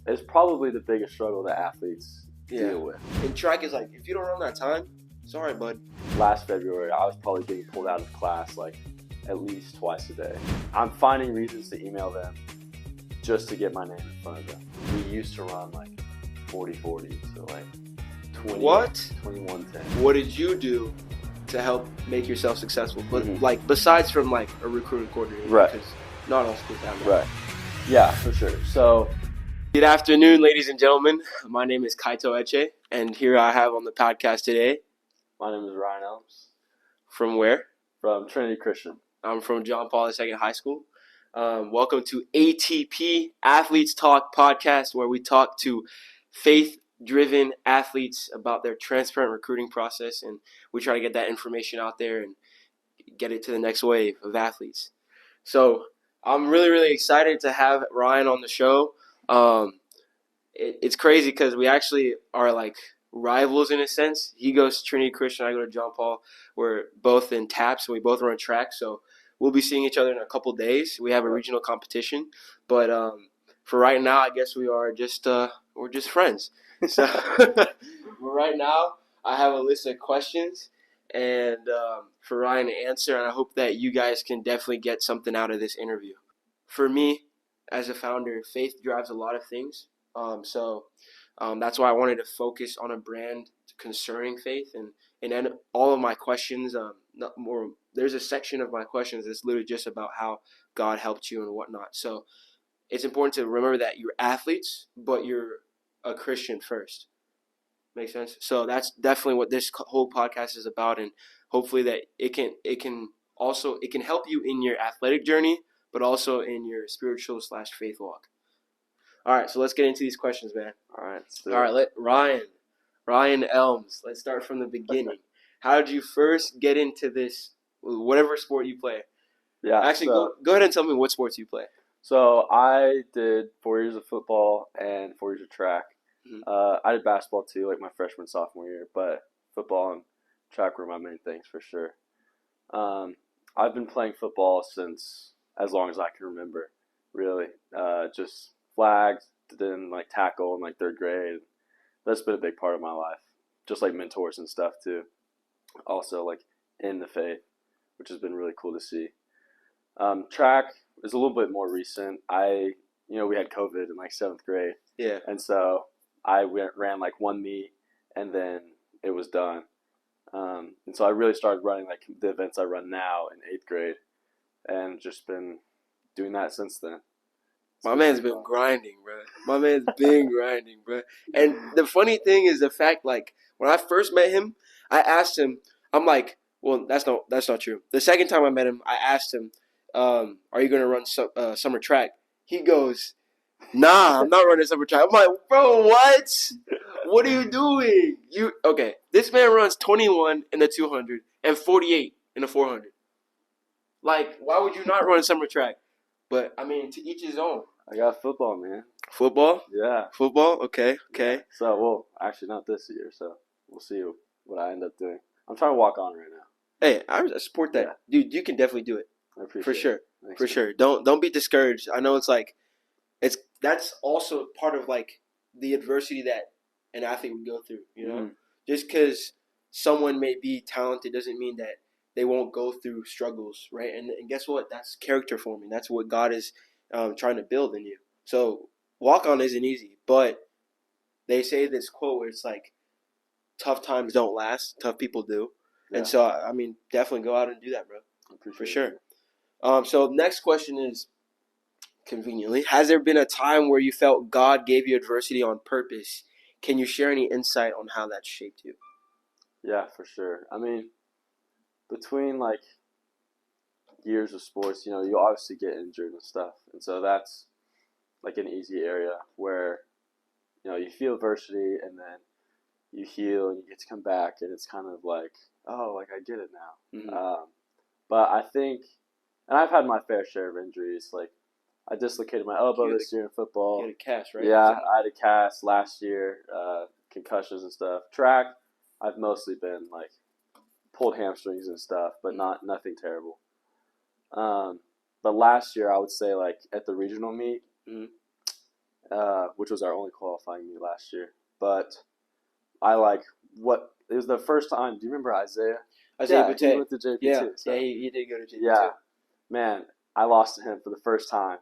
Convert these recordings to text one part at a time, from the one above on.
is probably the biggest struggle that athletes deal with. And track is like, if you don't run that time, sorry, bud. Last February, I was probably getting pulled out of class like at least twice a day. I'm finding reasons to email them just to get my name in front of them. We used to run like 40-40, so like 21-10. What did you do to help make yourself successful? But like, besides from like a recruiting coordinator, right? Because not all schools have that. Right. Yeah, for sure. So, good afternoon, ladies and gentlemen. My name is Kaito Eche, and here I have on the podcast today. My name is Ryan Elms. From where? From Trinity Christian. I'm from John Paul II High School. Welcome to ATP Athletes Talk podcast, where we talk to faith-driven athletes about their transparent recruiting process, and we try to get that information out there and get it to the next wave of athletes. So I'm really, really excited to have Ryan on the show. It's crazy because we actually are like rivals in a sense. He goes to Trinity Christian, I go to John Paul. We're both in TAPS, and we both run track, so we'll be seeing each other in a couple days. We have a regional competition, but for right now, I guess we're just friends. So for right now, I have a list of questions and for Ryan to answer, and I hope that you guys can definitely get something out of this interview. For me, as a founder, faith drives a lot of things. So that's why I wanted to focus on a brand concerning faith, and then all of my questions, there's a section of my questions that's literally just about how God helped you and whatnot. So it's important to remember that you're athletes, but you're a Christian first. Make sense? So that's definitely what this whole podcast is about, and hopefully that it can help you in your athletic journey, but also in your spiritual/faith walk. All right, so let's get into these questions, man. All right. Ryan Elms. Let's start from the beginning. How did you first get into this, whatever sport you play? Yeah. Actually, go ahead and tell me what sports you play. So I did 4 years of football and 4 years of track. Mm-hmm. I did basketball too, like my freshman, sophomore year, but football and track were my main things for sure. I've been playing football since as long as I can remember, really. Just flags, then like tackle in like third grade. That's been a big part of my life. Just like mentors and stuff too. Also like in the faith, which has been really cool to see. Track is a little bit more recent. We had COVID in like 7th grade. Yeah. And so I ran like one meet and then it was done. And so I really started running like the events I run now in 8th grade and just been doing that since then. My man's been grinding, bro. And the funny thing is the fact, like, when I first met him, I asked him, I'm like, well, that's not true. The second time I met him, I asked him, are you going to run summer track? He goes, nah, I'm not running summer track. I'm like, bro, what? What are you doing? Okay, this man runs 21 in the 200 and 48 in the 400. Like, why would you not run summer track? But, I mean, to each his own. I got football, man. Football? Yeah. Football? Okay. Yeah. So, well, actually not this year, so we'll see what I end up doing. I'm trying to walk on right now. Hey, I support that. Yeah. Dude, you can definitely do it. I appreciate for sure. It. Thanks, for sure. Don't be discouraged. I know it's like, that's also part of like the adversity that an athlete would go through, you know? Mm-hmm. Just because someone may be talented doesn't mean that they won't go through struggles, right? And guess what? That's character forming. That's what God is trying to build in you. So walk on isn't easy, but they say this quote where it's like, tough times don't last, tough people do. Yeah. And so, I mean, definitely go out and do that, bro. For sure. So next question is, conveniently, has there been a time where you felt God gave you adversity on purpose? Can you share any insight on how that shaped you? Yeah, for sure. I mean, between like years of sports, you obviously get injured and stuff. And so that's like an easy area where, you feel adversity and then you heal and you get to come back and it's kind of like, oh, like I get it now. Mm-hmm. But I think, and I've had my fair share of injuries. Like I dislocated my elbow this year in football. You had a cast, right? Yeah, I had a cast last year, concussions and stuff. Track, I've mostly been like pulled hamstrings and stuff, but nothing terrible. But last year, I would say like at the regional meet, which was our only qualifying meet last year. But I like what it was the first time. Do you remember Isaiah? Isaiah Yeah, Bate. he went to JP Yeah, too. So. yeah, he did go to JP Yeah, too. man, I lost to him for the first time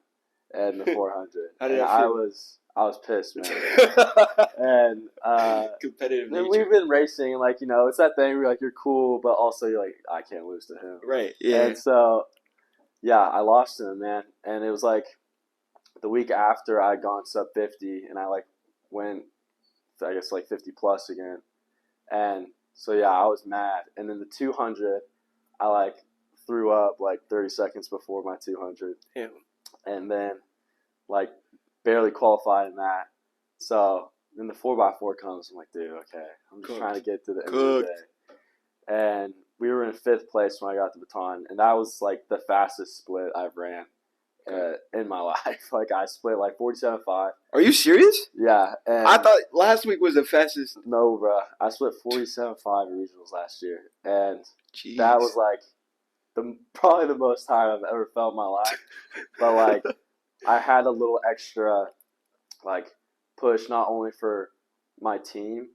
in the 400. How did and that feel? I was pissed, man. And Competitive then nature. we've been racing, and like it's that thing where like you're cool, but also you're like I can't lose to him. Right. Yeah. And so yeah, I lost to him, man. And it was like the week after I had gone sub 50, and I like went, I guess like 50 plus again. And so yeah, I was mad. And then the 200, I like threw up like 30 seconds before my 200. Yeah. And then like barely qualified in that. So then the 4x4 comes. I'm like, dude, okay, I'm just trying to get to the end of the day. And we were in 5th place when I got the baton, and that was like the fastest split I've ran in my life. Like I split like 47.5. Are you serious? Yeah. And I thought last week was the fastest. No, bro. I split 47.5 regionals last year, and Jeez. that was like probably the most time I've ever felt in my life. But like I had a little extra like push, not only for my team,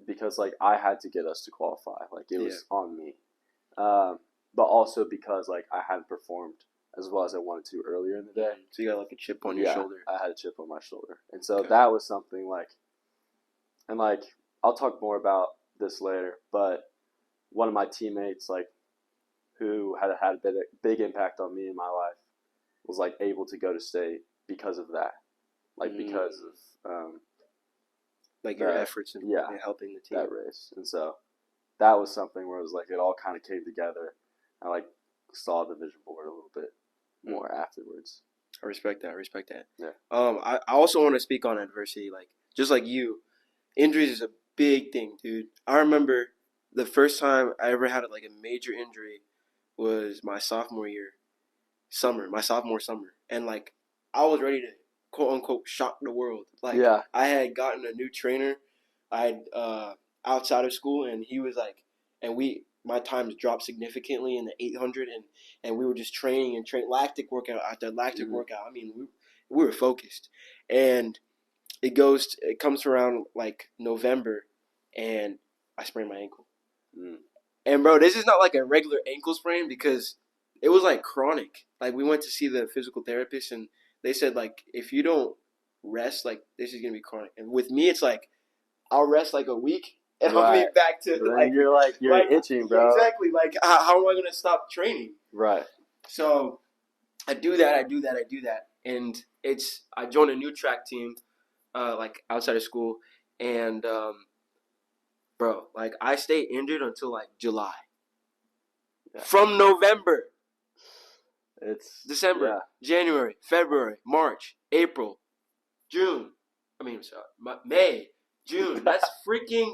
because like I had to get us to qualify. Like it was on me, but also because like I hadn't performed as well as I wanted to earlier in the day. So you got like a chip on your shoulder. I had a chip on my shoulder, and so that was something like, and like I'll talk more about this later. But one of my teammates, like, who had a big impact on me in my life, was like able to go to state because of that, like because of like your efforts in helping the team. That race. And so that was something where it was like it all kind of came together. I like saw the vision board a little bit more afterwards. I respect that. Yeah. I also want to speak on adversity. Like just like you, injuries is a big thing, dude. I remember the first time I ever had like a major injury was my sophomore summer, and like I was ready to quote unquote shock the world. Like I had gotten a new trainer, I had outside of school, and he was like, and my times dropped significantly in the 800, and we were just training lactic workout after lactic workout. I mean, we were focused, and it comes around like November, and I sprained my ankle. And bro, this is not like a regular ankle sprain because it was like chronic. Like we went to see the physical therapist, and they said like if you don't rest, like this is gonna be chronic. And with me, it's like I'll rest like a week, and I'll be back to like you're itching, bro. Exactly. Like how am I gonna stop training? Right. So I do that, and I joined a new track team, like outside of school, and bro, like I stayed injured until like July. Yeah. From November. It's December, January, February, March, April, June. May, June. That's freaking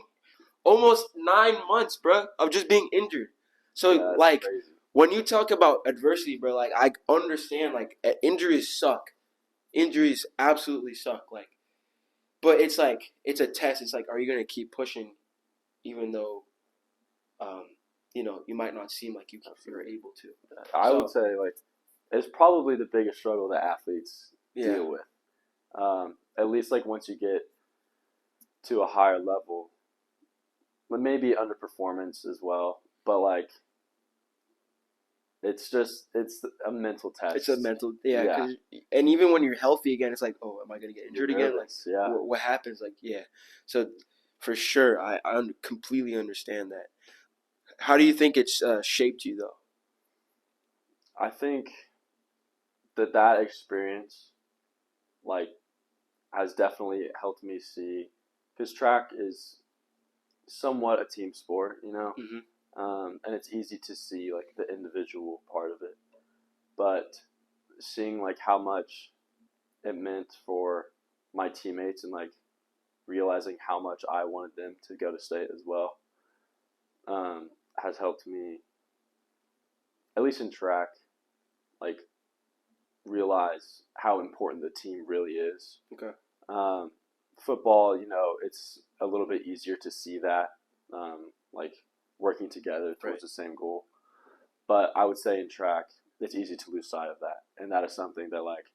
almost 9 months, bro, of just being injured. So like crazy. When you talk about adversity, bro, like I understand like injuries suck. Injuries absolutely suck. Like, but it's like it's a test. It's like, are you gonna keep pushing, even though, you might not seem like you're able to. I would say like it's probably the biggest struggle that athletes deal with. At least like once you get to a higher level, but maybe underperformance as well. But like, it's a mental test. It's a mental, and even when you're healthy again, it's like, oh, am I gonna get injured again? Like, what happens? Like, So for sure, I completely understand that. How do you think it's shaped you though? I think that experience, like, has definitely helped me see, because track is somewhat a team sport, and it's easy to see like the individual part of it, but seeing like how much it meant for my teammates and like realizing how much I wanted them to go to state as well, has helped me, at least in track, like realize how important the team really is. Okay. Football, it's a little bit easier to see that, like working together towards the same goal. But I would say in track, it's easy to lose sight of that, and that is something that like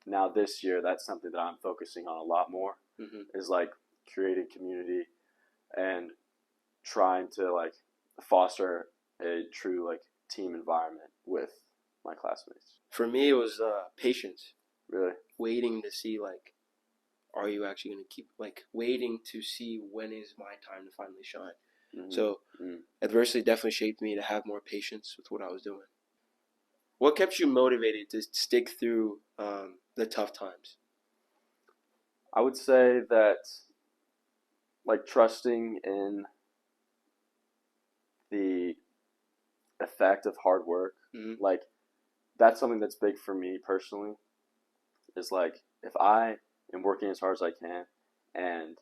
now this year, that's something that I'm focusing on a lot more, is like creating community and trying to like foster a true like team environment with my classmates. For me, it was patience. Really? Waiting to see, like, are you actually going to keep, like, waiting to see when is my time to finally shine. So adversity definitely shaped me to have more patience with what I was doing. What kept you motivated to stick through the tough times? I would say that, like, trusting in the effect of hard work, like, that's something that's big for me personally, is, like, if I am working as hard as I can and,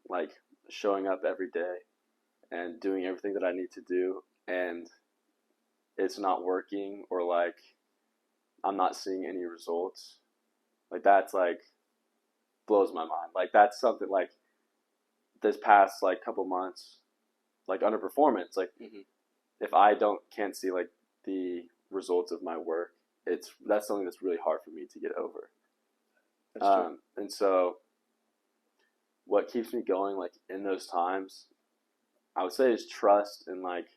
like, showing up every day and doing everything that I need to do, and it's not working, or, like, I'm not seeing any results, like, that's, like, blows my mind. Like, that's something, like, this past, like, couple months, like, underperformance, like, if I can't see, like, the results of my work, that's something that's really hard for me to get over. That's true. And so what keeps me going, like, in those times, I would say, is trust in, like,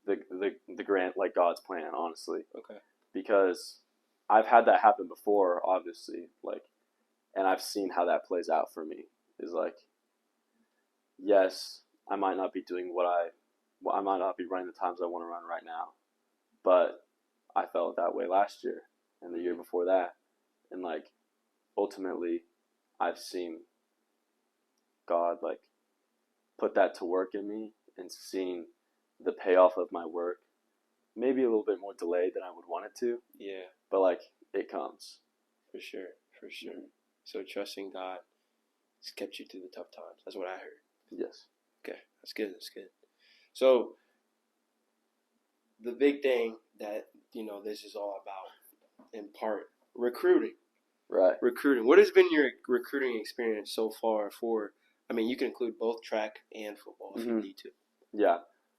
the grant, like, God's plan, honestly. Okay. Because I've had that happen before, obviously, like, and I've seen how that plays out for me. Is like, yes, I might not be doing I might not be running the times I want to run right now, but I felt that way last year and the year before that, and, like, ultimately, I've seen God, like, put that to work in me, and seen the payoff of my work, maybe a little bit more delayed than I would want it to. Yeah. But, like, it comes. For sure. So trusting God has kept you through the tough times. That's what I heard. Yes. Okay, that's good. So the big thing that, this is all about, in part, recruiting. Right. Recruiting. What has been your recruiting experience so far you can include both track and football if you need to. Yeah.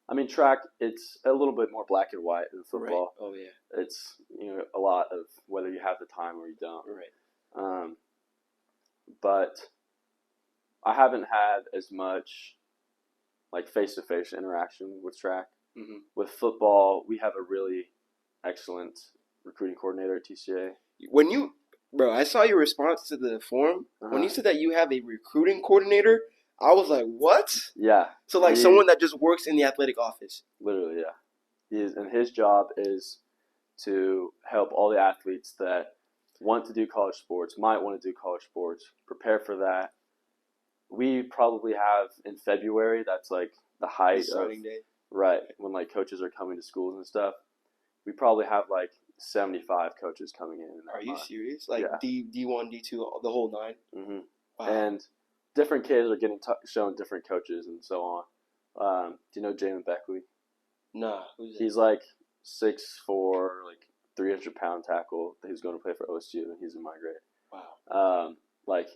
I mean, track, it's a little bit more black and white than football. Right. Oh, yeah. It's, a lot of whether you have the time or you don't. Right. But I haven't had as much, like, face-to-face interaction with track. With football, we have a really excellent recruiting coordinator at TCA. I saw your response to the forum. When you said that you have a recruiting coordinator, I was like, what? Yeah. So, like, someone that just works in the athletic office. Literally, yeah. And his job is to help all the athletes that want to do college sports, might want to do college sports, prepare for that. We probably have, in February, that's, like, the height of day. Right, when, like, coaches are coming to schools and stuff. We probably have, like, 75 coaches coming in that Are you month. serious? Like, yeah. D1, D2, the whole nine? Wow. And different kids are getting shown different coaches and so on. Do you know Jalen Beckley? Nah. He's, like, 6'4", like, 300-pound tackle. He's going to play for OSU, and he's in my grade. Wow. Like,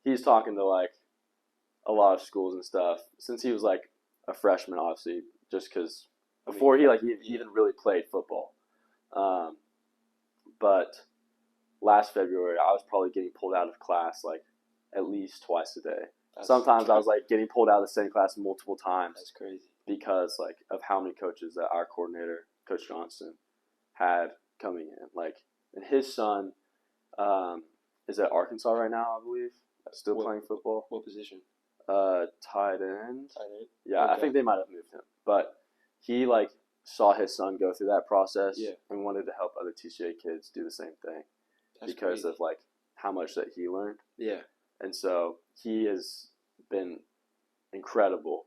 he's talking to, like, a lot of schools and stuff since he was, like, a freshman, obviously, just because before he even really played football. But last February, I was probably getting pulled out of class, like, at least twice a day. Sometimes I was, like, getting pulled out of the same class multiple times. That's crazy. Because, like, of how many coaches that our coordinator, Coach Johnston, had coming in. Like, and his son is at Arkansas right now, I believe, still playing football. What position? Tight end. Yeah, okay. I think they might have moved him. But he, like, saw his son go through that process and wanted to help other TCA kids do the same thing. That's because crazy. Of, like, how much that he learned. Yeah. And so he has been incredible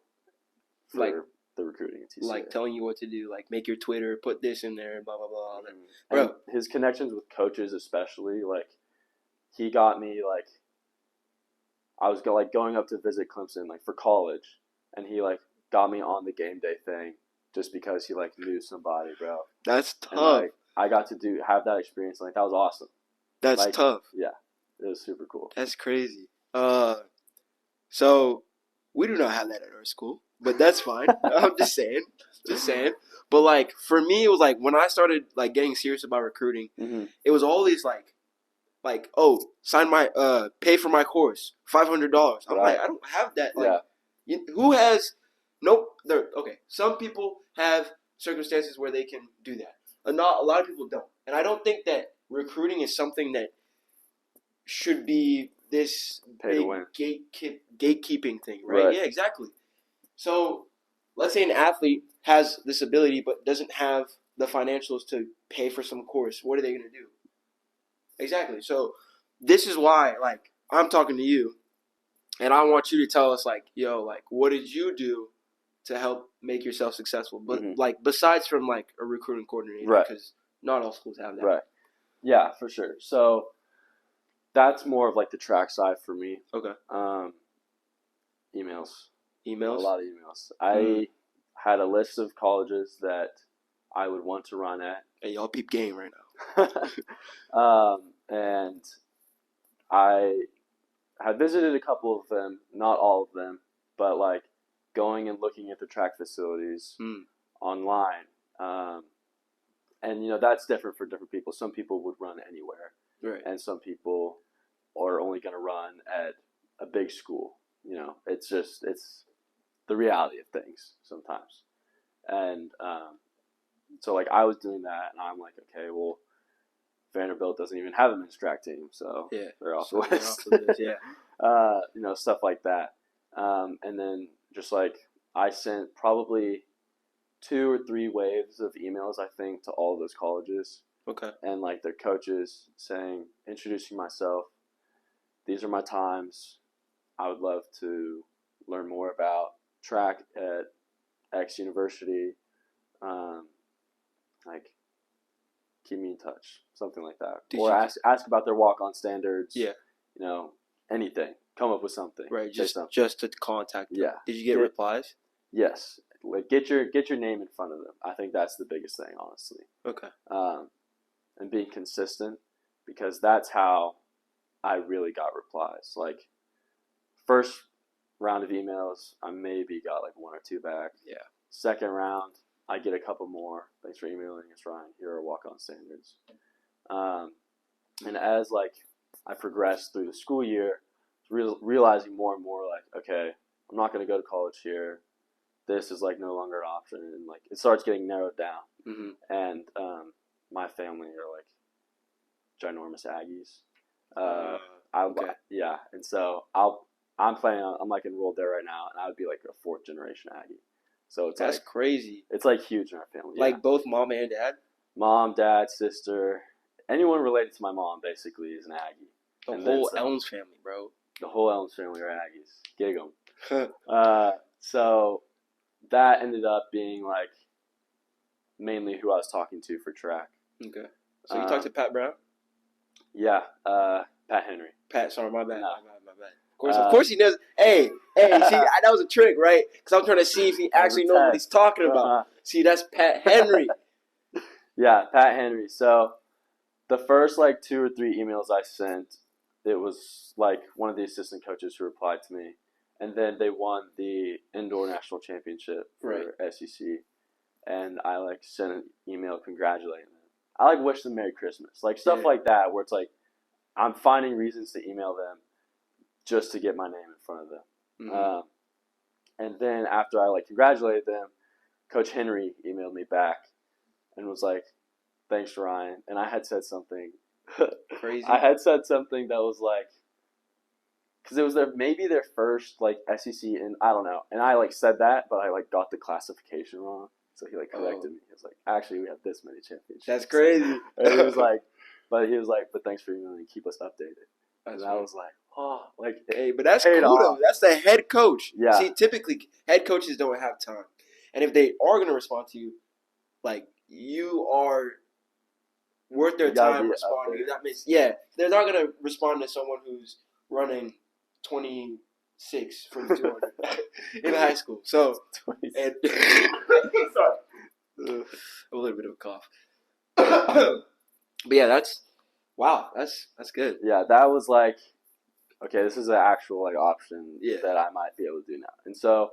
for, like, the recruiting at TCA. Like, telling you what to do. Like, make your Twitter, put this in there, blah, blah, blah. Bro, his connections with coaches especially, like, he got me, like, I was going up to visit Clemson, like, for college, and he, like, got me on the game day thing just because he, like, knew somebody, bro. That's tough. And, like, I got to have that experience. Like, that was awesome. That's like, tough. Yeah, it was super cool. That's crazy. So we do not have that at our school, but that's fine. I'm just saying. But, like, for me, it was like when I started, like, getting serious about recruiting, it was all these, like, like, oh, pay for my course, $500. I'm Right. like, I don't have that. Like, Yeah. who has? Nope. Okay. Some people have circumstances where they can do that. Not a lot of people don't, and I don't think that recruiting is something that should be this Pay to big win. gatekeeping thing, right? Right. Yeah, exactly. So, let's say an athlete has this ability but doesn't have the financials to pay for some course. What are they going to do? Exactly. So, this is why, like, I'm talking to you, and I want you to tell us, like, yo, like, what did you do to help make yourself successful? But, like, besides from, like, a recruiting coordinator, Right. because not all schools have that. Right. Yeah, for sure. So that's more of like the track side for me. Okay. Emails. A Emails? lot of emails. I had a list of colleges that I would want to run at. Hey, y'all peep game right now. And I had visited a couple of them, not all of them, but like going and looking at the track facilities online. And, you know, that's different for different people. Some people would run anywhere. Right. And some people are only going to run at a big school. You know, it's the reality of things sometimes. And so, like, I was doing that, and I'm like, okay, well, Vanderbilt doesn't even have a men's track team, so they're off the list. Yeah. You know, stuff like that. And then just, like, I sent probably 2 or 3 waves of emails, I think, to all of those colleges. Okay. And, like, their coaches saying, introducing myself, these are my times. I would love to learn more about track at X university. Like, keep me in touch, something like that. Or ask about their walk-on standards. Yeah. You know, anything. Come up with something. Right, just to contact them. Yeah. Did you get replies? Yes. Like, get your name in front of them. I think that's the biggest thing, honestly. Okay. And being consistent, because that's how I really got replies. Like, first round of emails, I maybe got like 1 or 2 back. Yeah. Second round, I get a couple more. Thanks for emailing us, Ryan. Here are walk-on standards. And as like I progressed through the school year, realizing more and more like, okay, I'm not going to go to college here. This is like no longer an option, and like it starts getting narrowed down. Mm-hmm. And my family are like ginormous Aggies. Okay. Yeah, and so I'm like enrolled there right now, and I would be like a 4th generation Aggie. So it's that's crazy. It's like huge in our family. Like both mom and dad? Mom, dad, sister, anyone related to my mom basically is an Aggie. The whole Elms family, bro. The whole Elms family are Aggies. Gig 'em. So that ended up being like mainly who I was talking to for track. Okay. So you talked to Pat Brown? Yeah, Pat Henry. Pat, sorry, my bad. No. My bad. Of course he knows. Hey, see, that was a trick, right? Because I'm trying to see if he actually knows what he's talking about. See, that's Pat Henry. Yeah, Pat Henry. So the first like 2 or 3 emails I sent, it was like one of the assistant coaches who replied to me, and then they won the indoor national championship for SEC, and I like sent an email congratulating them. I like wish them Merry Christmas, like stuff like that, where it's like I'm finding reasons to email them just to get my name in front of them. Mm-hmm. And then after I like congratulated them, Coach Henry emailed me back and was like, "Thanks, Ryan." And I had said something crazy. I had said something that was like, because it was maybe their first like SEC, and I don't know. And I like said that, but I like got the classification wrong. So he like corrected me. He was like, "Actually, we have this many championships." That's crazy. And he was like, but thanks for emailing. Keep us updated. And I was like, oh, like, hey, but that's cool though. That's the head coach. Yeah. See, typically head coaches don't have time, and if they are gonna respond to you, like you are worth their time responding. That means they're not gonna respond to someone who's running 26 for the 200 in high school. So, and sorry, a little bit of a cough. But yeah, that's good. Yeah, that was like, okay, this is an actual like option that I might be able to do now. And so,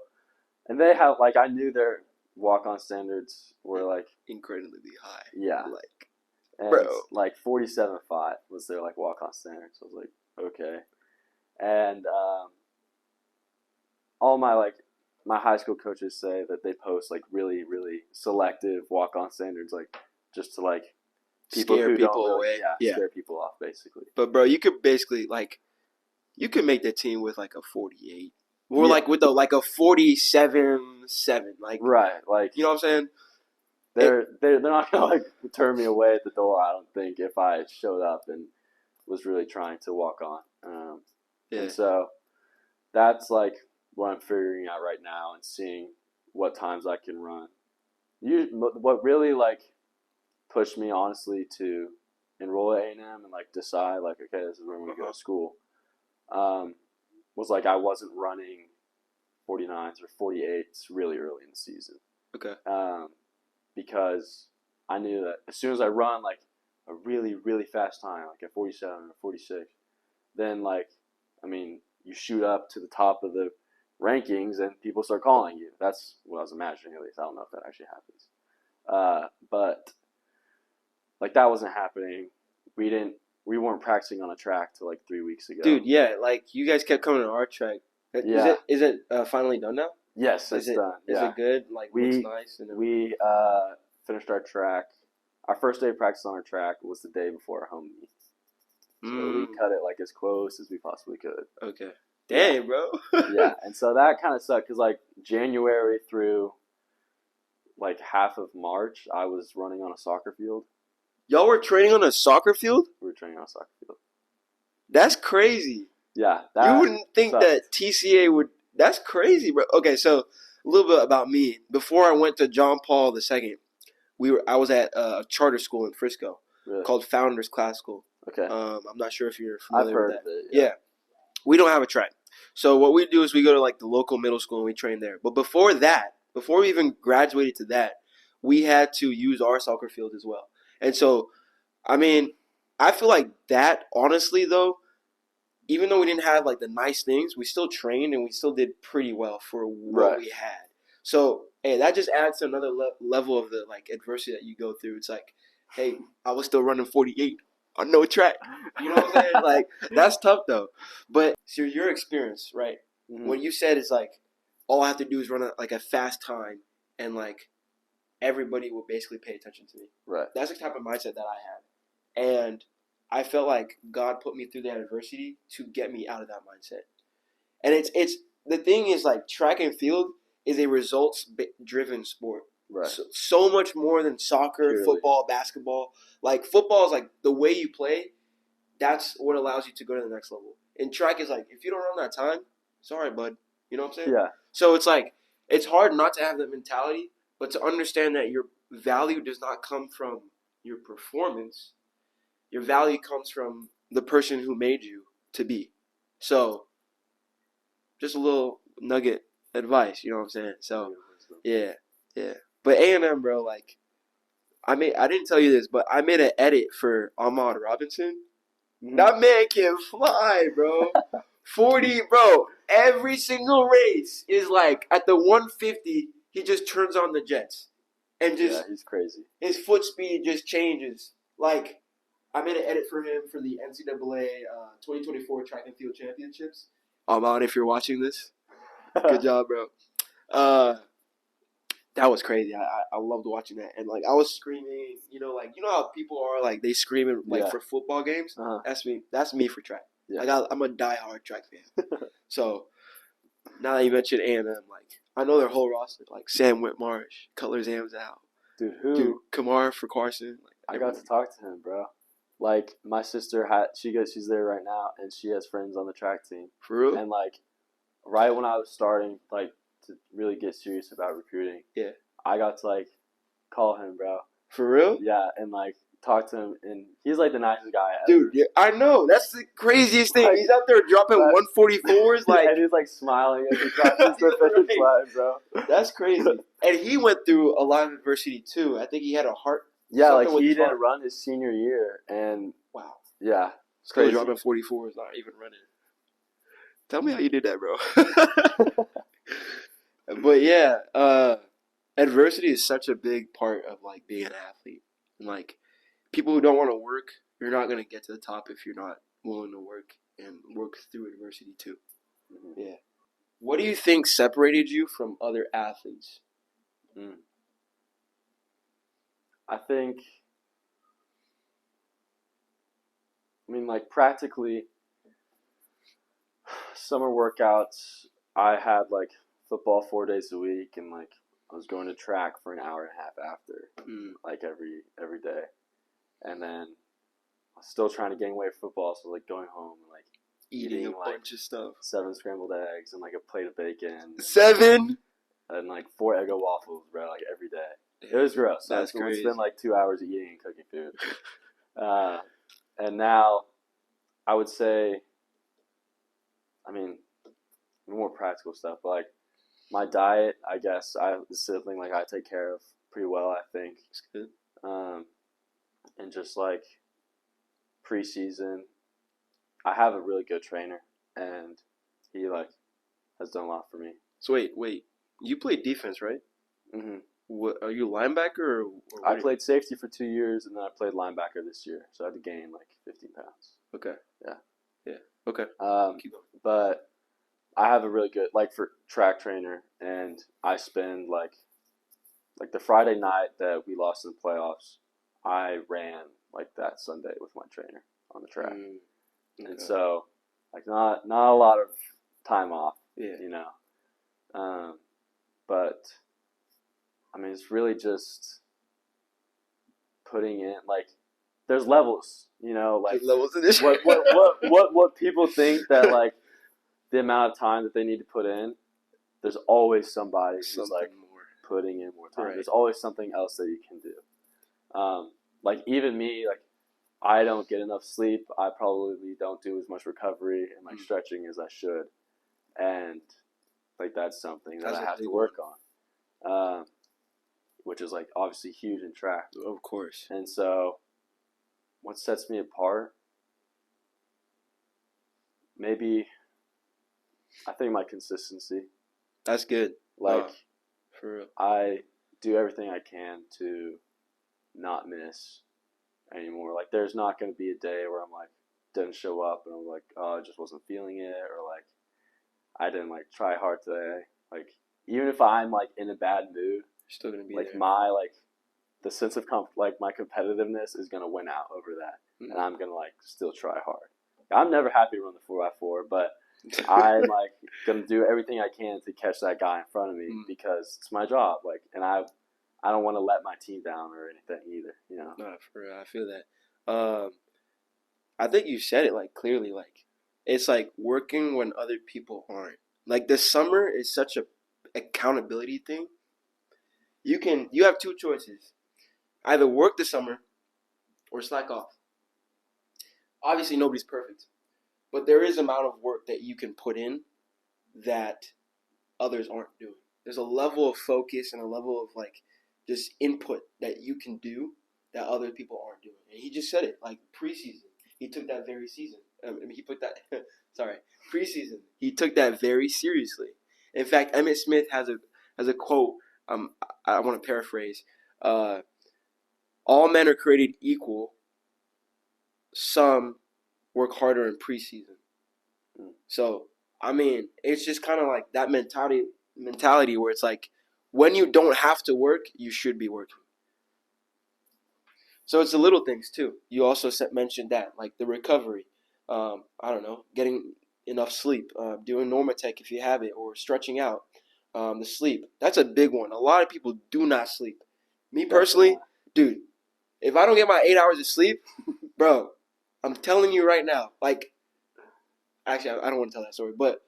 and they have like, I knew their walk-on standards were like incredibly high. Yeah, like and Bro. like 47.5 was their like walk on standard. So I was like, okay, and all my high school coaches say that they post like really really selective walk on standards, like just to like people Scare who don't people really away. Yeah. scare people off basically. But bro, you could basically like you could make the team with like a 48. Or Yeah. like with a 47-7. Like Right, like you know what I'm saying? they're not gonna like turn me away at the door. I don't think if I showed up and was really trying to walk on. Yeah. And so that's like what I'm figuring out right now and seeing what times I can run. What really like pushed me honestly to enroll at A&M and like decide like, okay, this is where I'm gonna go to school. Was like I wasn't running 49s or 48s really early in the season. Okay. Because I knew that as soon as I run like a really really fast time, like a 47 or 46, then like I mean you shoot up to the top of the rankings and people start calling you. That's what I was imagining at least. I don't know if that actually happens. But like that wasn't happening. We weren't practicing on a track till like 3 weeks ago. Dude, yeah, like you guys kept coming to our track. Yeah. Is it finally done now? Yes, it's done. Is Yeah. it good? Like looks nice and we finished our track. Our first day of practice on our track was the day before our home meet. So we cut it like as close as we possibly could. Okay. Dang, bro. Yeah, and so that kind of sucked because like January through like half of March, I was running on a soccer field. Y'all were training on a soccer field? We were training on a soccer field. That's crazy. Yeah. You wouldn't think sucked. that TCA would. That's crazy, bro. Okay, so a little bit about me. Before I went to John Paul II, I was at a charter school in Frisco called Founders Class School. Okay. I'm not sure if you're familiar with that. Of it, yeah. We don't have a track. So what we do is we go to like the local middle school and we train there. But before we even graduated to that, we had to use our soccer field as well. And so, I mean, I feel like that, honestly, though, even though we didn't have like the nice things, we still trained and we still did pretty well for what we had. So, hey, that just adds to another level of the like adversity that you go through. It's like, hey, I was still running 48 on no track. You know what I'm saying? Like, that's tough though. But so your experience, right? Mm-hmm. What you said is like, all I have to do is run a fast time and like everybody will basically pay attention to me. Right. That's the type of mindset that I had. And I felt like God put me through that adversity to get me out of that mindset. And it's the thing is like track and field is a results driven sport. Right. So much more than soccer, Purely. football, basketball. Like football is like the way you play. That's what allows you to go to the next level. And track is like if you don't run that time, sorry, bud. You know what I'm saying? Yeah. So it's like it's hard not to have that mentality, but to understand that your value does not come from your performance. Your value comes from the person who made you to be. So, just a little nugget advice, you know what I'm saying? So, yeah. But A&M, bro, like, I didn't tell you this, but I made an edit for Ahmad Robinson. Mm-hmm. That man can fly, bro. 40, bro. Every single race is like, at the 150, he just turns on the jets. And just, yeah, he's crazy. His foot speed just changes. Like, I made an edit for him for the NCAA 2024 Track and Field Championships. Ahmad, if you're watching this, good job, bro. That was crazy. I loved watching that. And, like, I was screaming, you know how people are, like, they screaming, like, for football games? Uh-huh. That's me for track. Yeah. Like, I'm a diehard track fan. So, now that you mentioned A&M, like, I know their whole roster. Like, Sam Whitmarsh, Cutler Zamzow. Dude, Kamar for Carson. Like, I got to talk to him, bro. Like, my sister, she's there right now, and she has friends on the track team. For real? And, like, right when I was starting, like, to really get serious about recruiting, yeah, I got to, like, call him, bro. For real? Yeah, and, like, talk to him, and he's, like, the nicest guy ever. Dude, yeah, I know. That's the craziest thing. Like, he's out there dropping 144s, like... and he's, like, smiling as he crosses the finish line, bro. That's crazy. And he went through a lot of adversity, too. I think he had a heart... Yeah, like, he didn't run his senior year, and... Wow. Yeah. Still dropping 44 is not even running. Tell me how you did that, bro. But, yeah, adversity is such a big part of, like, being an athlete. And, like, people who don't want to work, you're not going to get to the top if you're not willing to work and work through adversity too. Mm-hmm. Yeah. What do you think separated you from other athletes? I think, like practically summer workouts, I had like football 4 days a week, and like I was going to track for an hour and a half after, like every day. And then I was still trying to gain weight for football, so like going home and like eating a bunch of stuff. 7 scrambled eggs and like a plate of bacon. 7? And like 4 Eggo waffles, bro, like every day. It was gross. That's crazy. I spent like 2 hours eating and cooking food. And now I would say, more practical stuff, but like my diet, I guess, is something like I take care of pretty well, I think. That's good. And just like preseason, I have a really good trainer, and he like has done a lot for me. So wait, you played defense, right? Mm-hmm. What are you, linebacker or I played safety for 2 years, and then I played linebacker this year, so I had to gain like 15 pounds. Okay. Yeah. Okay. Keep going. But I have a really good for track trainer, and I spend like the Friday night that we lost in the playoffs, I ran like that Sunday with my trainer on the track. Okay. And so like not a lot of time off, but it's really just putting in like there's levels, like levels in this. what people think that like the amount of time that they need to put in, there's always somebody who's like putting in more time. Right. There's always something else that you can do. Like even me, like I don't get enough sleep. I probably don't do as much recovery and like stretching as I should, and like that's something that I have to work on. Which is like obviously huge in track. Of course. And so what sets me apart? Maybe I think my consistency. That's good. Like for real. I do everything I can to not miss anymore. Like there's not going to be a day where I'm like didn't show up and I'm like, oh, I just wasn't feeling it, or like I didn't like try hard today. Like even if I'm like in a bad mood, still gonna be like there. the sense of my competitiveness is gonna win out over that, and I'm gonna like still try hard. I'm never happy to run the 4x4, but I'm like gonna do everything I can to catch that guy in front of me because it's my job. Like, and I don't want to let my team down or anything either. No, for real, I feel that. I think you said it like clearly. Like it's like working when other people aren't. Like the summer is such a accountability thing. You have 2 choices. Either work the summer or slack off. Obviously, nobody's perfect. But there is an amount of work that you can put in that others aren't doing. There's a level of focus and a level of like just input that you can do that other people aren't doing. And he just said it, like preseason. He took that very season. Preseason. He took that very seriously. In fact, Emmitt Smith has a quote. I want to paraphrase. All men are created equal. Some work harder in preseason. So, it's just kind of like that mentality where it's like when you don't have to work, you should be working. So it's the little things too. You also mentioned that, like the recovery. I don't know, getting enough sleep, doing Normatec if you have it, or stretching out. The sleep. That's a big one. A lot of people do not sleep. Me personally, dude, if I don't get my 8 hours of sleep, bro, I'm telling you right now, like, actually, I don't want to tell that story, but,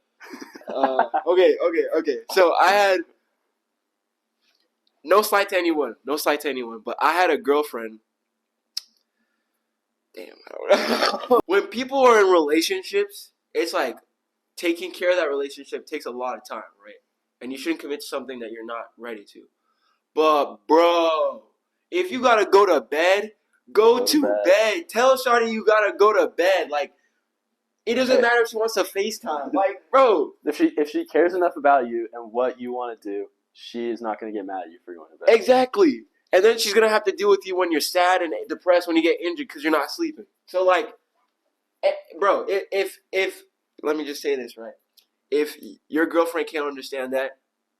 okay. So I had, no slight to anyone, but I had a girlfriend. Damn, I don't know. When people are in relationships, it's like taking care of that relationship takes a lot of time, right? And you shouldn't commit to something that you're not ready to. But, bro, if you got to go to bed, go to bed. Tell Shawty you got to go to bed. Like, it doesn't matter if she wants to FaceTime. Like, bro. If she cares enough about you and what you want to do, she is not going to get mad at you for going to bed. Exactly. And then she's going to have to deal with you when you're sad and depressed when you get injured because you're not sleeping. So, like, bro, if let me just say this, right? If your girlfriend can't understand that,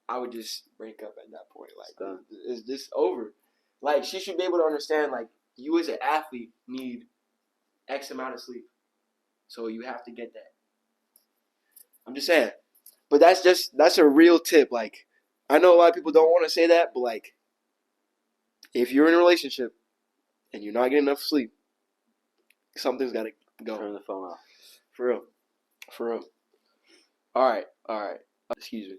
I would just break up at that point. Like, is this over? Like, she should be able to understand, like, you as an athlete need X amount of sleep. So you have to get that. I'm just saying. But that's a real tip. Like, I know a lot of people don't want to say that, but, like, if you're in a relationship and you're not getting enough sleep, something's got to go. Turn the phone off. For real. All right. Excuse me.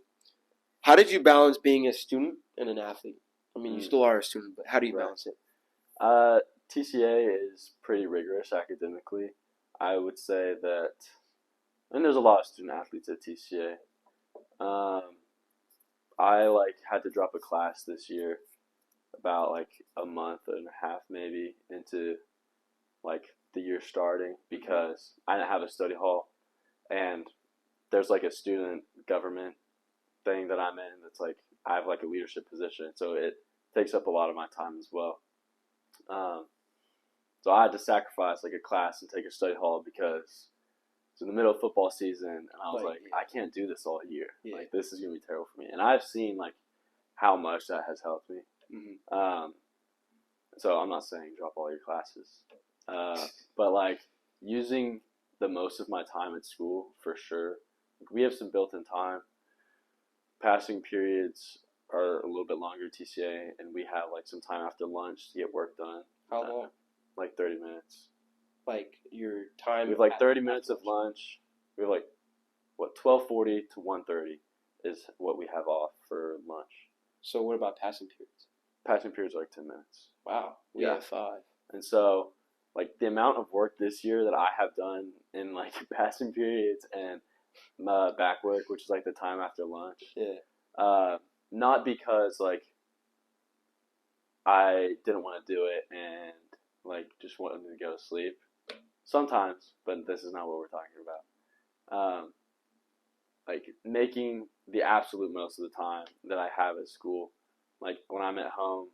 How did you balance being a student and an athlete? I mean, you still are a student, but how do you balance it? TCA is pretty rigorous academically. I would say that, and there's a lot of student athletes at TCA. I had to drop a class this year, about a month and a half maybe into the year starting, because I didn't have a study hall, and there's a student government thing that I'm in that's I have a leadership position, so it takes up a lot of my time as well. So I had to sacrifice a class and take a study hall because it's in the middle of football season, and I was I can't do this all year. Yeah. This is gonna be terrible for me. And I've seen how much that has helped me. Mm-hmm. So I'm not saying drop all your classes, but using the most of my time at school for sure. We have some built-in time. Passing periods are a little bit longer at TCA, and we have some time after lunch to get work done. How long? 30 minutes. Your time? We have 30 minutes of lunch. We have 12:40 to 1:30 is what we have off for lunch. So what about passing periods? Passing periods are 10 minutes. Wow. We have 5. And so the amount of work this year that I have done in passing periods and back work, which is the time after lunch. Yeah. Not because I didn't want to do it and just wanted to go to sleep. Sometimes, but this is not what we're talking about. Making the absolute most of the time that I have at school. When I'm at home,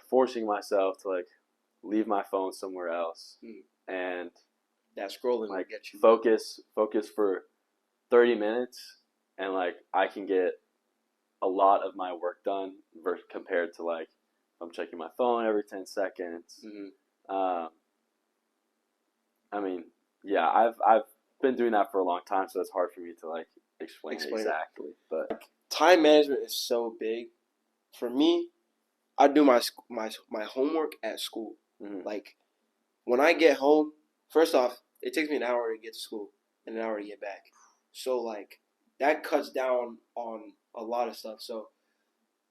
forcing myself to leave my phone somewhere else and that scrolling will get you. Focus for 30 minutes, and I can get a lot of my work done compared to I'm checking my phone every 10 seconds. Mm-hmm. I mean, yeah, I've been doing that for a long time, so it's hard for me to explain it exactly. But time management is so big. For me, I do my homework at school. Mm-hmm. When I get home, first off, it takes me an hour to get to school and an hour to get back. So that cuts down on a lot of stuff. So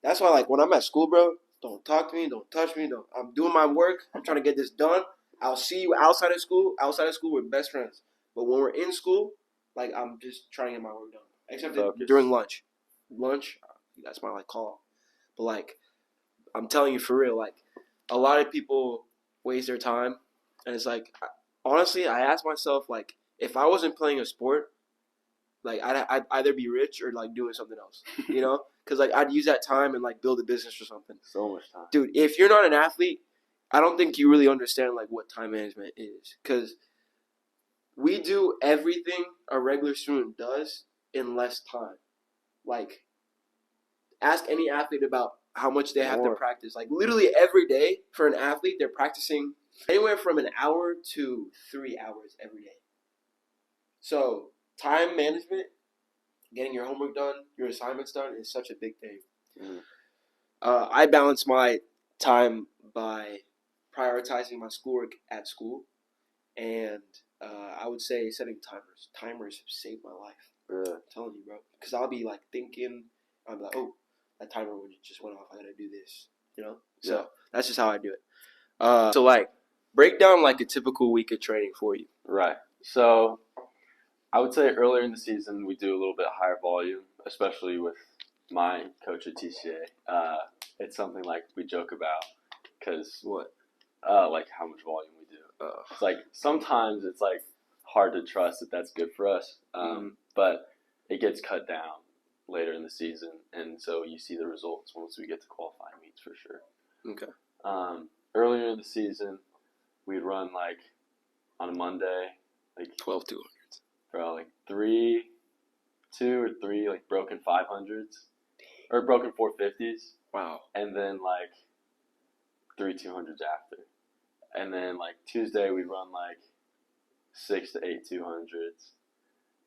that's why when I'm at school, bro, don't talk to me, don't touch me, I'm doing my work. I'm trying to get this done. I'll see you outside of school. Outside of school, we're best friends. But when we're in school, I'm just trying to get my work done. Except during lunch. Lunch, that's my call. But I'm telling you for real, a lot of people waste their time, and it's honestly, I ask myself if I wasn't playing a sport, I'd either be rich or doing something else, you know? Because I'd use that time and build a business or something. So much time, dude. If you're not an athlete, I don't think you really understand what time management is. Because we do everything a regular student does in less time. Ask any athlete about how much they have to practice. Literally every day for an athlete, they're practicing anywhere from an hour to 3 hours every day. So time management, getting your homework done, your assignments done is such a big thing. Mm. I balance my time by prioritizing my schoolwork at school, and I would say setting timers. Timers have saved my life. Yeah. I'm telling you, bro. Because I'll be thinking, I'll be oh, that timer just went off. I gotta do this, you know. So that's just how I do it. So break down a typical week of training for you. Right. So I would say earlier in the season we do a little bit higher volume, especially with my coach at TCA. It's something we joke about because how much volume we do. It's sometimes it's hard to trust that that's good for us, but it gets cut down later in the season, and so you see the results once we get to qualifying meets for sure. Okay. Earlier in the season, we'd run like on a Monday, like 12 200s. bro, like 2 or 3 like broken 500s or broken 450s. Wow. And then like 3 200s after. And then like Tuesday we'd run like 6 to 8 200s.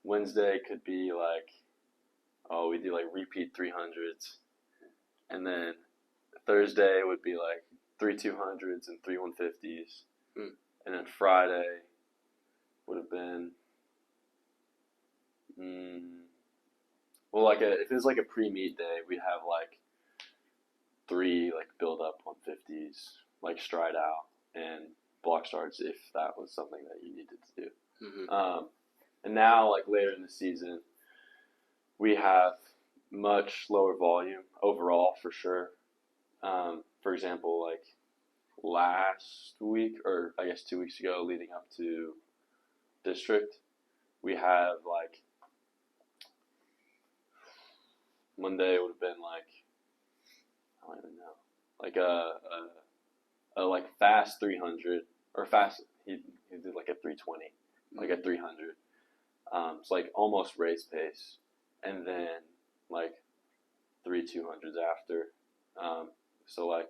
Wednesday could be like, we do like repeat 300s. And then Thursday would be like 3 200s and 3 150s. And then Friday would have been, well, like if it was like a pre-meet day, we'd have like 3 like build-up 150s, like stride out and block starts if that was something that you needed to do. Mm-hmm. And now, like later in the season, we have much lower volume overall for sure. For example, like last week, or I guess 2 weeks ago, leading up to district, we have like Monday would have been like, I don't even know, like a like fast 300 or fast. He did like a 320, like a 300. It's like almost race pace, and then like 3 200s after. So like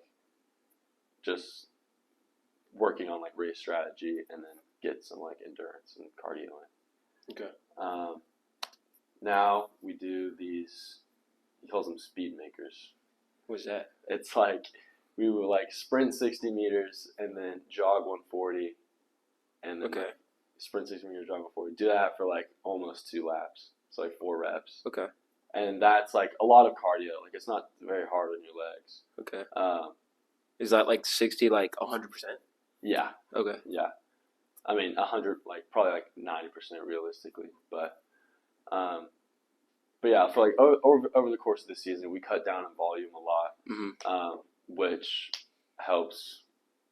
just working on like race strategy and then get some like endurance and cardio in. Okay. Now we do these. He calls them speed makers. What's that? It's like we would like sprint 60 meters and then jog 140, and then like, sprint 60 meters, jog 140. Do that for like almost 2 laps. It's like 4 reps. Okay. And that's like a lot of cardio. Like it's not very hard on your legs. Okay. Is that like 60, like 100%? Yeah. Okay. Yeah. I mean 100, like probably like 90% realistically, but yeah, for like over the course of the season, we cut down on volume a lot, which helps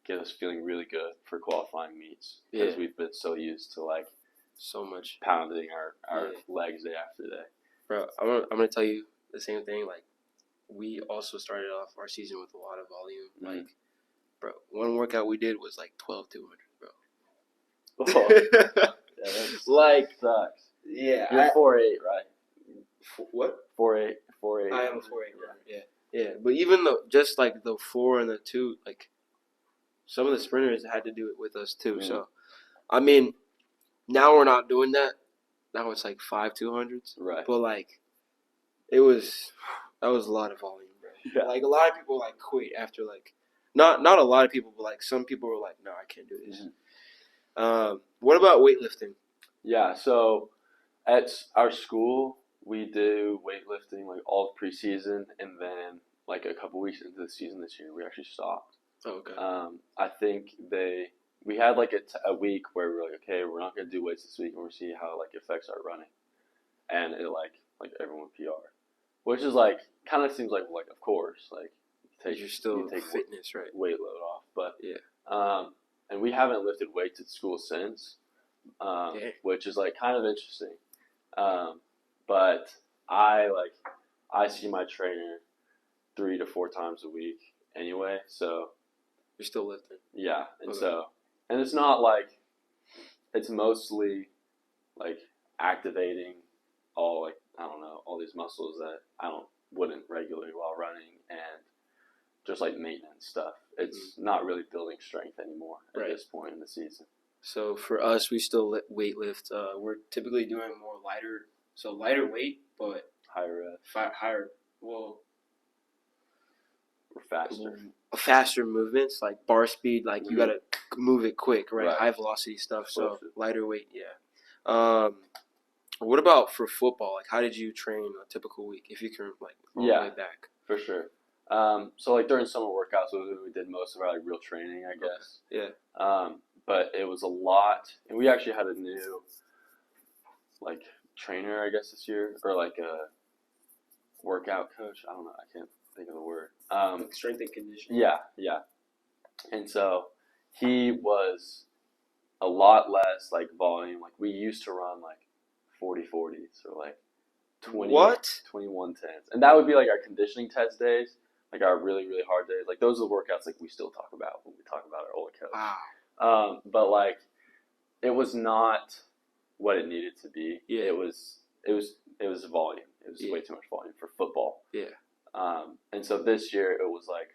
get us feeling really good for qualifying meets because we've been so used to like so much pounding our legs day after day. Bro, I'm gonna tell you the same thing. Like, we also started off our season with a lot of volume. Like, bro, one workout we did was like 12 200, bro. Oh, yeah, like sucks. Yeah, you're 4'8", right? What? 4'8". I am a 4'8". Yeah. But even though just like the 4 and the 2, like some of the sprinters had to do it with us too. So, I mean, now we're not doing that. Now it's like 5 200s. Right. But like, that was a lot of volume, bro. Yeah. Like a lot of people like quit after like, not a lot of people, but like some people were like, no, I can't do this. What about weightlifting? Yeah. So at our school, we do weightlifting like all of preseason, and then like a couple weeks into the season this year, we actually stopped. Oh, okay. I think we had like a week where we were like, okay, we're not gonna do weights this week, and we'll see how like it affects our running, and it like everyone PR, which is like kind of seems like of course like you take fitness weight load off, but yeah. And we haven't lifted weights at school since, which is like kind of interesting. But I see my trainer 3 to 4 times a week anyway, so you're still lifting. Yeah, and it's not like it's mostly like activating all like all these muscles that I wouldn't regularly while running, and just like maintenance stuff. It's not really building strength anymore at this point in the season. So for us, we still weight lift. We're typically doing more lighter weight, but higher well, we're faster. Faster movements, like bar speed, like you gotta move it quick, right? High velocity stuff. So lighter weight, yeah. What about for football? Like, how did you train a typical week? If you can, like, all the way back. For sure. So like during summer workouts, we did most of our like real training, I guess. Yeah. But it was a lot, and we actually had a new like trainer, I guess, this year, or like a workout coach. I don't know. I can't think of the word. Like strength and conditioning. Yeah. And so he was a lot less like volume. Like we used to run like 40/40s or like What? 21 tens. And that would be like our conditioning test days, like our really, really hard days. Like those are the workouts like we still talk about when we talk about our older coach. Wow. But like it was not what it needed to be. Yeah. It was volume. It was way too much volume for football. Yeah. And so this year it was like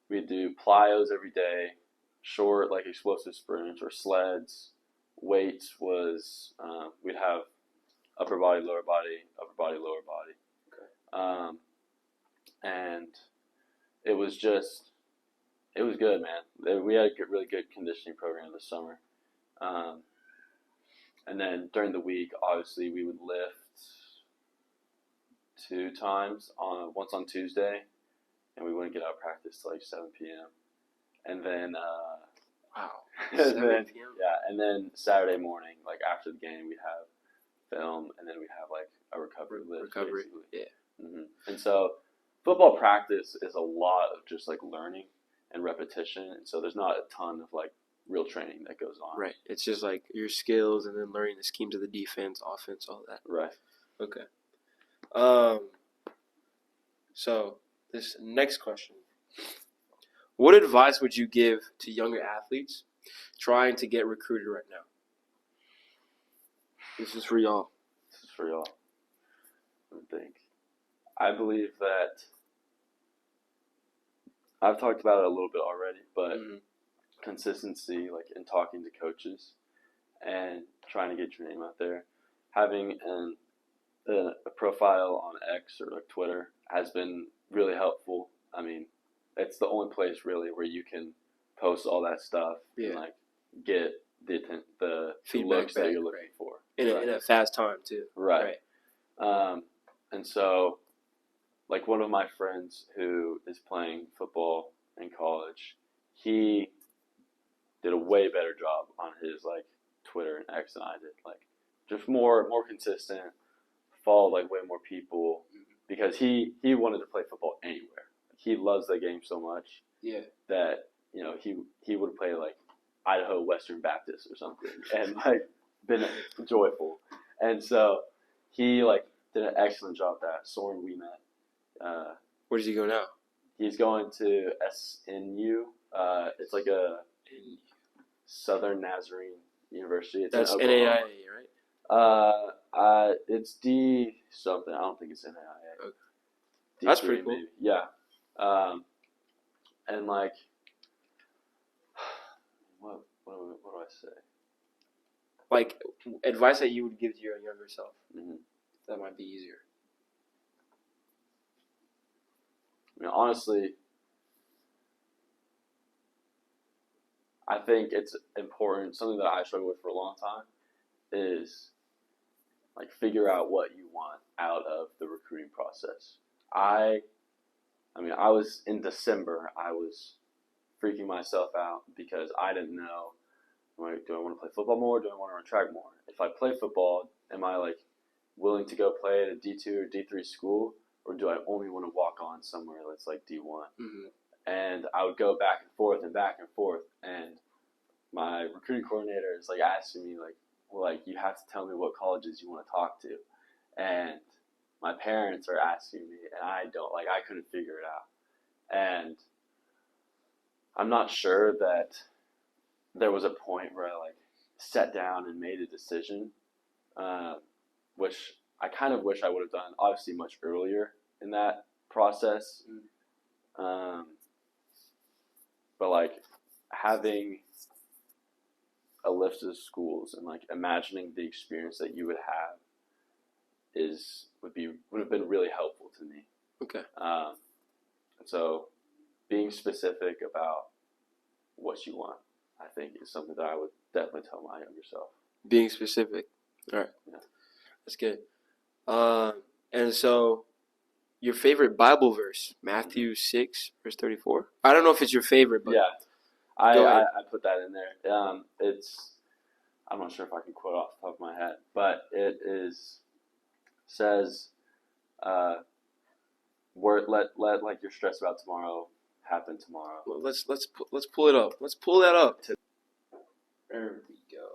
we'd do plyos every day, short like explosive sprints or sleds. Weights was we'd have upper body, lower body, upper body, lower body. Okay. And it was good, man. We had a really good conditioning program this summer. And then during the week, obviously, we would lift 2 times, once on Tuesday, and we wouldn't get out of practice till like 7 p.m. And then, wow, 7 p.m. Yeah, and then Saturday morning, like after the game, we'd have film, and then we'd have like a recovery lift. Basically. Yeah. Mm-hmm. And so, football practice is a lot of just like learning and repetition, and so there's not a ton of like real training that goes on. Right. It's just like your skills and then learning the schemes of the defense, offense, all that. Right. Okay. So this next question. What advice would you give to younger athletes trying to get recruited right now? This is for y'all. This is for y'all. I think. I believe that I've talked about it a little bit already, but consistency, like in talking to coaches and trying to get your name out there, having a profile on X or like Twitter has been really helpful. I mean, it's the only place really where you can post all that stuff and like get the feedback looks that you're looking for in a fast time too. Right. And so, like one of my friends who is playing football in college, he did a way better job on his like Twitter and X than I did. Like just more consistent, followed like way more people because he wanted to play football anywhere. He loves the game so much that he would play like Idaho Western Baptist or something and like been joyful. And so he like did an excellent job at that. Soren we met. Where does he go now? He's going to SNU. It's like a Southern Nazarene University. It's That's NAIA, right? It's D something. I don't think it's NAIA. Okay. That's pretty cool. Maybe. Yeah. And like, what do I say? Like advice that you would give to your younger self. Mm-hmm. That might be easier. I mean, honestly, I think it's important. Something that I struggled with for a long time is like figure out what you want out of the recruiting process. I was in December. I was freaking myself out because I didn't know. Do I want to play football more? Do I want to run track more? If I play football, am I like willing to go play at a D2 or D3 school, or do I only want to walk on somewhere that's like D1? Mm-hmm. And I would go back and forth, and my recruiting coordinator is like asking me like, well, like you have to tell me what colleges you want to talk to, and my parents are asking me, and I couldn't figure it out, and I'm not sure that there was a point where I like sat down and made a decision, which I kind of wish I would have done obviously much earlier in that process. But like having a list of schools and like imagining the experience that you would have would have been really helpful to me. Okay. So being specific about what you want, I think, is something that I would definitely tell my younger self. Being specific. All right. Yeah. That's good. And so your favorite Bible verse, Matthew 6, verse 34? I don't know if it's your favorite, but yeah, I put that in there. I'm not sure if I can quote off the top of my head, but it says, let like your stress about tomorrow happen tomorrow. Well, let's pull it up. Let's pull that up. There we go.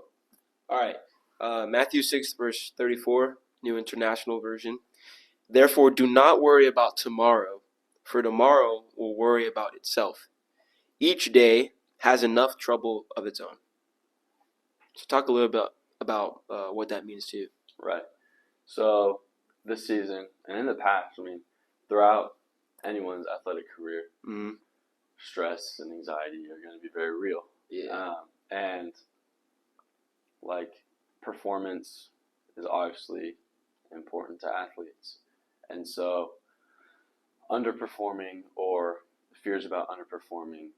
All right. Matthew 6, verse 34. New International Version. Therefore, do not worry about tomorrow, for tomorrow will worry about itself. Each day has enough trouble of its own. So talk a little bit about what that means to you. Right. So this season and in the past, I mean, throughout anyone's athletic career, stress and anxiety are going to be very real. Yeah. And like performance is obviously important to athletes. And so underperforming or fears about underperforming,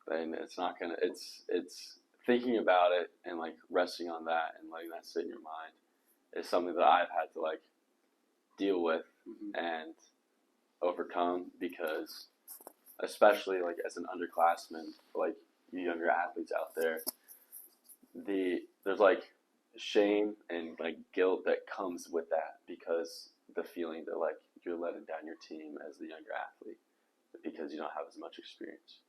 then it's not going to, it's thinking about it and like resting on that and letting that sit in your mind is something that I've had to like deal with and overcome, because especially like as an underclassman, like you younger athletes out there, there's like shame and like guilt that comes with that, because the feeling that like you're letting down your team as the younger athlete because you don't have as much experience.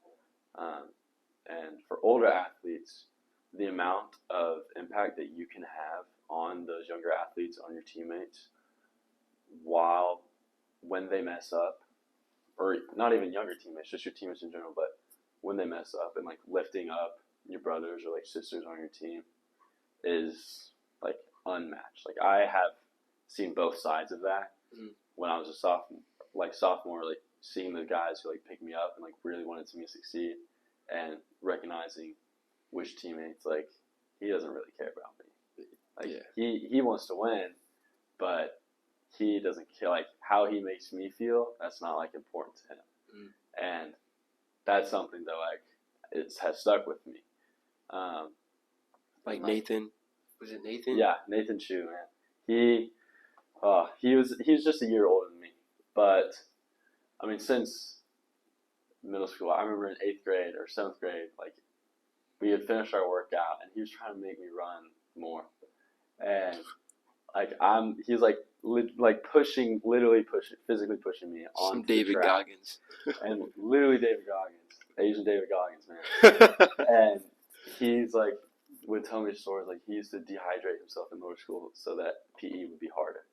And for older athletes, the amount of impact that you can have on those younger athletes, on your teammates, when they mess up, or not even younger teammates, just your teammates in general, but when they mess up and like lifting up your brothers or like sisters on your team is like unmatched. Like I have seen both sides of that when I was a sophomore, like seeing the guys who like picked me up and like really wanted me to succeed, and recognizing which teammates like he doesn't really care about me. Like he wants to win, but he doesn't care like how he makes me feel. That's not like important to him, and that's something that like it has stuck with me. Like Nathan, was it Nathan? Yeah, Nathan Chu, man. He was just a year older than me, but I mean since middle school, I remember in 8th grade or 7th grade, like we had finished our workout and he was trying to make me run more, and like he's like literally physically pushing me on some David Goggins, and literally David Goggins, Asian David Goggins, man. And he's like would tell me stories like he used to dehydrate himself in lower school so that PE would be harder,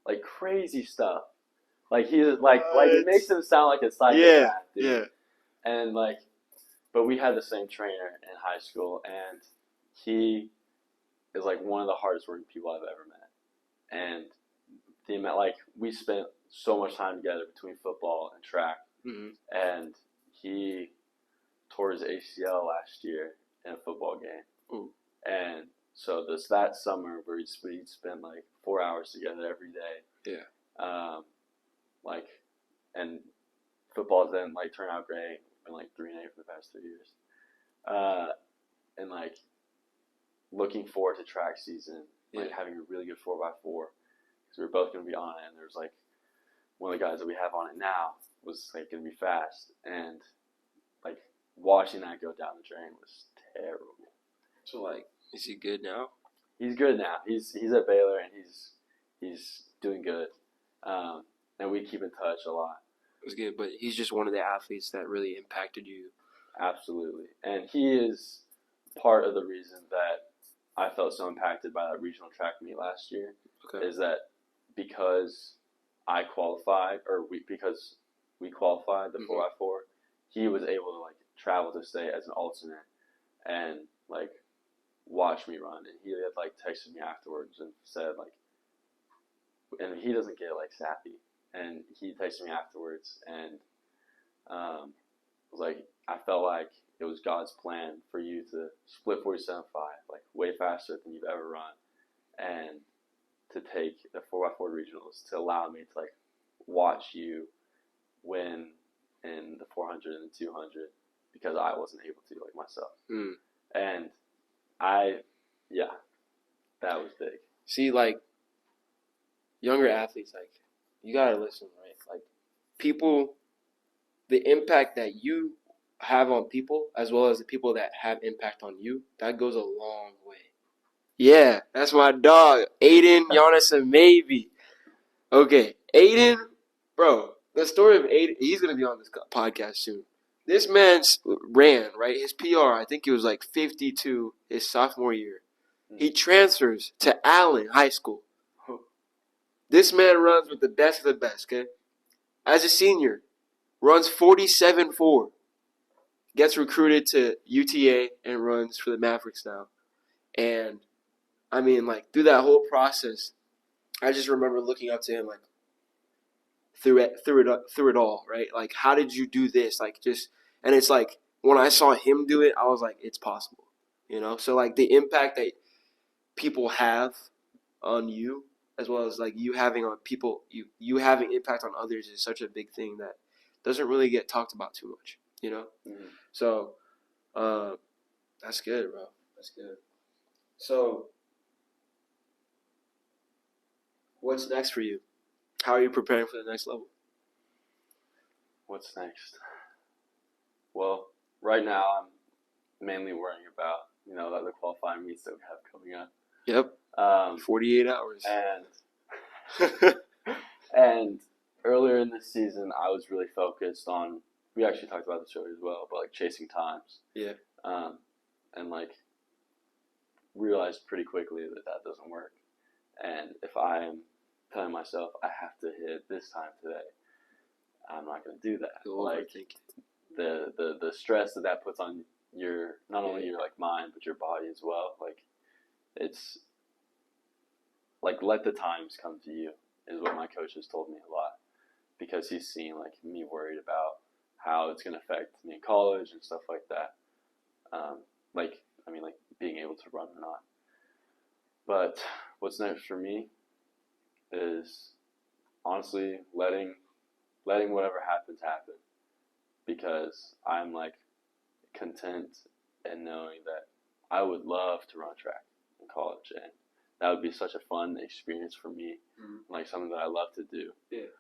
like crazy stuff. Like he's like it makes him sound like a psychopath, dude. Yeah. And like, but we had the same trainer in high school, and he is like one of the hardest working people I've ever met. And the amount, like, we spent so much time together between football and track, and he tore his ACL last year in a football game. And so that summer where we'd spend like 4 hours together every day. Yeah. And football didn't like turn out great. Been like 3-8 for the past 3 years. And like looking forward to track season, like having a really good 4x4, because we were both going to be on it. And there's like one of the guys that we have on it now was like going to be fast, and like watching that go down the drain was terrible. So like, is he good now? He's good now. He's at Baylor and he's doing good. And we keep in touch a lot. It was good, but he's just one of the athletes that really impacted you. Absolutely. And he is part of the reason that I felt so impacted by that regional track meet last year. Is that because I qualified, because we qualified the 4x4, he was able to like travel to state as an alternate and like watch me run. And he had like texted me afterwards and said like, and he doesn't get like sappy. And he texted me afterwards and was like, I felt like it was God's plan for you to split 47.5, like way faster than you've ever run, and to take the 4x4 regionals to allow me to like watch you win in the 400 and the 200 because I wasn't able to like myself. And that was big. See, like younger athletes, like you gotta listen, right? Like people, the impact that you have on people as well as the people that have impact on you, that goes a long way. Yeah, that's my dog, Aiden, Giannis, and Maybe. Okay, Aiden, bro, the story of Aiden, he's going to be on this podcast soon. This man ran, right? His PR, I think it was like 52 his sophomore year. He transfers to Allen High School. This man runs with the best of the best, okay? As a senior, runs 47.4. Gets recruited to UTA and runs for the Mavericks now. And, I mean, like, through that whole process, I just remember looking up to him, like, through it all, right? Like, how did you do this? Like, just, and it's like, when I saw him do it, I was like, it's possible, you know? So, like, the impact that people have on you, as well as, like, you having on people, you having impact on others is such a big thing that doesn't really get talked about too much, you know? Mm-hmm. So, that's good, bro. That's good. So, what's next for you? How are you preparing for the next level? What's next? Well, right now I'm mainly worrying about, the qualifying meets that we have coming up. Yep. 48 hours. And earlier in the season, I was really focused on, we actually talked about this earlier as well, but like chasing times. Yeah. And like realized pretty quickly that doesn't work. And if I am telling myself I have to hit this time today, I'm not going to do that. Like the stress that puts on your, not only your like mind, but your body as well. Like it's like, let the times come to you is what my coach has told me a lot, because he's seen like me worried about how it's going to affect me in college and stuff like that. Like being able to run or not. But what's next for me is honestly letting whatever happens happen, because I'm like content and knowing that I would love to run track in college, and that would be such a fun experience for me, like something that I love to do. Yeah.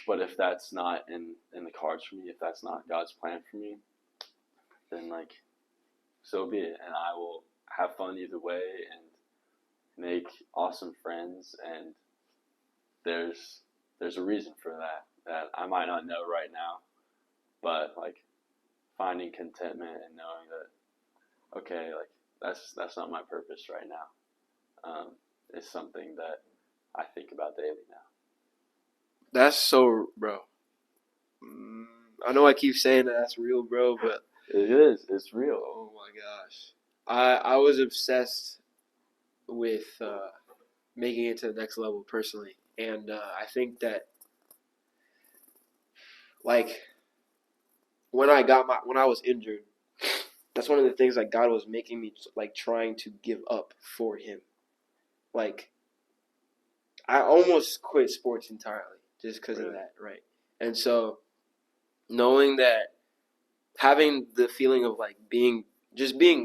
But if that's not in the cards for me, if that's not God's plan for me, then like so be it, and I will have fun either way and make awesome friends, and there's a reason for that I might not know right now, but like finding contentment and knowing that, okay, like that's not my purpose right now, is something that I think about daily now. That's so, bro. I know I keep saying that's real, bro, but it is. It's real. Oh my gosh, I was obsessed with making it to the next level personally, and I think that like when I was injured, that's one of the things like God was making me like trying to give up for Him. Like I almost quit sports entirely just because of that, right? And so knowing that, having the feeling of like being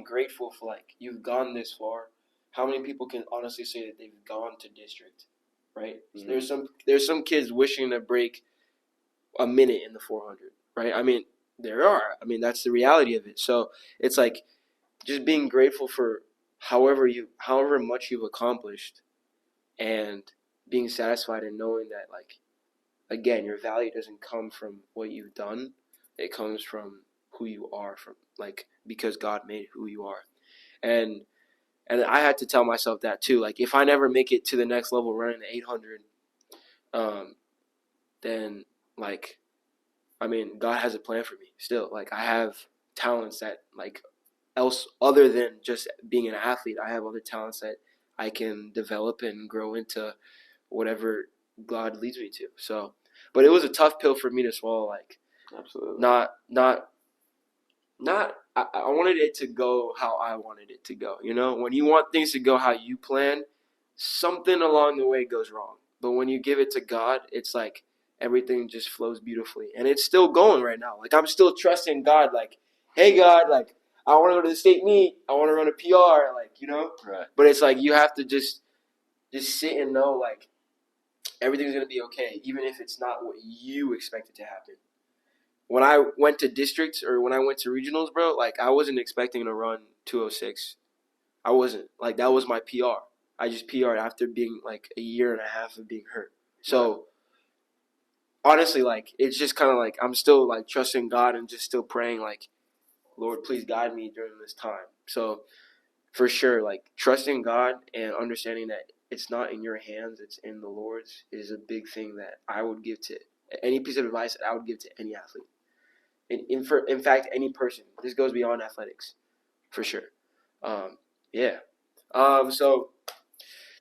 grateful for like you've gone this far. How many people can honestly say that they've gone to district, right? Mm-hmm. So there's some kids wishing to break a minute in the 400, right? I mean, there are. I mean, that's the reality of it. So it's like just being grateful for however much you've accomplished, and being satisfied and knowing that, like, again, your value doesn't come from what you've done. It comes from who you are, from like because God made who you are. And I had to tell myself that too. Like if I never make it to the next level running the 800, then like, I mean, God has a plan for me still. Like I have talents that like else other than just being an athlete. I have other talents that I can develop and grow into whatever God leads me to. So, but it was a tough pill for me to swallow. Like, absolutely, I wanted it to go how I wanted it to go. You know, when you want things to go how you plan, something along the way goes wrong. But when you give it to God, it's like everything just flows beautifully. And it's still going right now. Like, I'm still trusting God. Like, hey, God, like, I want to go to the state meet. I want to run a PR, like, you know? Right. But it's like you have to just sit and know, like, everything's going to be okay, even if it's not what you expected to happen. When I went to districts or when I went to regionals, bro, like, I wasn't expecting to run 206. I wasn't. Like, that was my PR. I just PR'd after being, like, a year and a half of being hurt. So, honestly, like, it's just kind of like I'm still, like, trusting God and just still praying, like, Lord, please guide me during this time. So, for sure, like, trusting God and understanding that it's not in your hands, it's in the Lord's, is a big thing that I would give to any piece of advice that I would give to any athlete. In fact, any person. This goes beyond athletics, for sure. So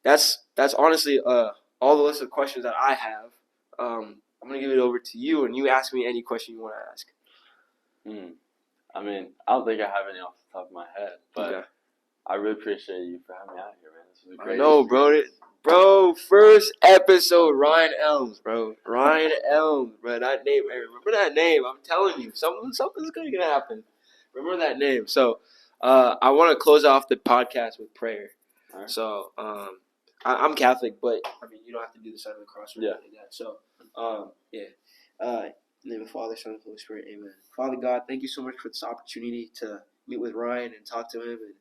that's honestly all the list of questions that I have. I'm gonna give it over to you, and you ask me any question you want to ask. I mean, I don't think I have any off the top of my head, but Okay. I really appreciate you for having me out here, man. This was a great. I know, bro. First episode, Ryan Elms, bro. Ryan Elms, bro. That name, hey, remember that name? I'm telling you, something's gonna happen. Remember that name. So, I want to close off the podcast with prayer. All right. So, I'm Catholic, but I mean, you don't have to do the sign of the cross or anything like that. So, in the name of the Father, Son, and Holy Spirit, amen. Father God, thank you so much for this opportunity to meet with Ryan and talk to him, and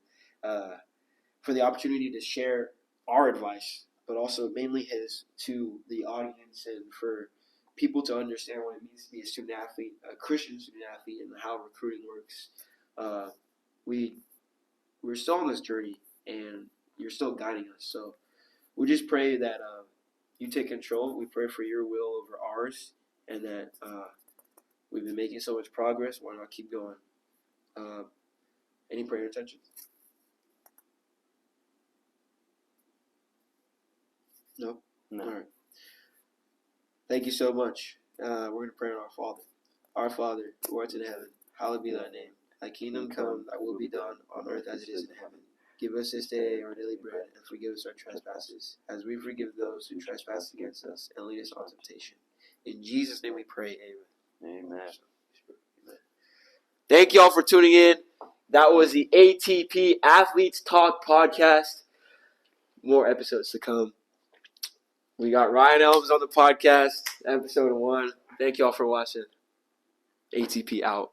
for the opportunity to share our advice, but also mainly his, to the audience, and for people to understand what it means to be a student athlete, a Christian student athlete, and how recruiting works. We're still on this journey, and you're still guiding us. So we just pray that you take control. We pray for your will over ours, and that we've been making so much progress. Why not keep going? Any prayer intentions? No? No. All right. Thank you so much. We're going to pray on our Father. Our Father, who art in heaven, hallowed be thy name. Thy kingdom come, thy will be done, on earth as it is in heaven. Give us this day our daily bread, and forgive us our trespasses, as we forgive those who trespass against us, and lead us not into temptation. In Jesus' name we pray, amen. Amen. Thank you all for tuning in. That was the ATP Athletes Talk podcast. More episodes to come. We got Ryan Elms on the podcast, episode 1. Thank you all for watching. ATP out.